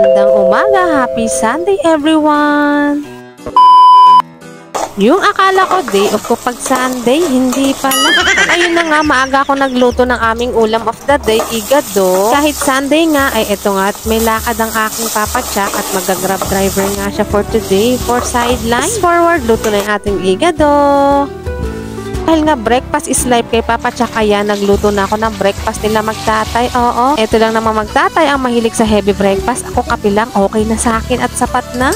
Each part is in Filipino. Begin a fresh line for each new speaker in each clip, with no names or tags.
Magandang umaga, happy Sunday everyone! Yung akala ko day off ko pag Sunday, hindi pala. Ayun na nga, maaga ako nagluto ng aming ulam of the day, igado. Kahit Sunday nga, ay eto nga at may lakad ang aking Papa Chuck at mag-grab driver nga siya for today. For sideline, forward, luto na yung ating igado. Dahil nga breakfast is life kay Papa Chuck, kaya nagluto na ako ng breakfast nila magtatay. Oo, eto lang naman magtatay ang mahilig sa heavy breakfast. Ako kape lang, okay na sa akin at sapat na.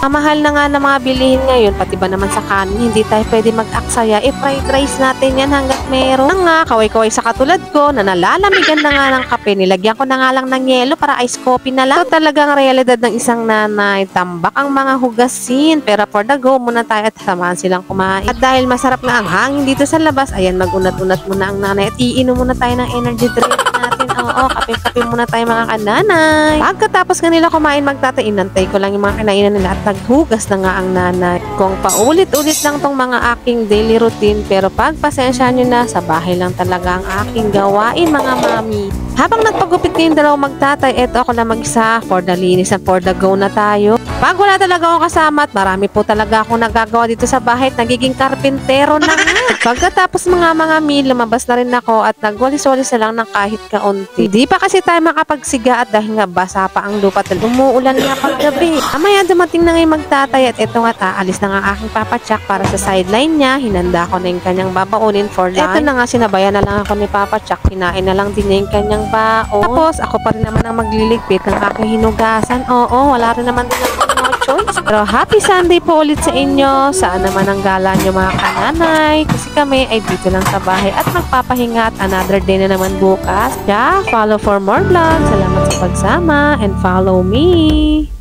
Mahal na nga ng mga bilihin ngayon, pati ba naman sa kanin, hindi tayo pwede mag-aksaya. Fried rice natin yan hanggat meron. Nga, kaway-kaway sa katulad ko, na nalalamigan na nga ng kape, nilagyan ko na nga lang ng yelo para ice coffee na lang. So talagang realidad ng isang nanay, tambak ang mga hugasin. Pero for the go, muna tayo at samahan silang kumain. At dahil masarap nga ang hangin dito sa labas, ayan, mag-unat-unat muna ang nanay at iinom muna tayo ng energy drink natin. Oo, kape-kape muna tayo mga kananay. Pagkatapos nga nila kumain magtatay, inantay ko lang yung mga kinainan nila at hugas na nga ang nanay. Kung paulit-ulit lang tong mga aking daily routine, pero pagpasensya nyo na, sa bahay lang talaga ang aking gawain mga mami. Habang nagpagupit kayong dalaw magtatay, eto ako na mag-isa for the linis and for the go na tayo. Pag wala talaga ako kasama at marami po talaga akong nagagawa dito sa bahay, nagiging karpintero na nga. Pagkatapos mga meal, lumabas na rin ako at nagwalis-walis na lang ng kahit kaunti. Hindi pa kasi tayo makapagsiga at dahil nga basa pa ang lupa at umuulan nga paggabi. Amaya dumating na ngayon magtatay at eto nga aalis na nga aking Papa Chuck para sa sideline niya. Hinanda ko na yung kanyang babaunin for lunch. Eto na nga, sinabayan na lang ako ni Papa Chuck. Kinain na lang din niya yung kanyang baon. Tapos ako pa rin naman ang magliligpit ng aking hinugasan. Oo, wala rin naman din ako no choice. Pero happy Sunday po ulit sa inyo. Saan naman ang gala nyo mga kananay? Kasi kami ay dito lang sa bahay at magpapahinga at another day na naman bukas. Yeah, follow for more vlogs. Salamat sa pagsama and follow me.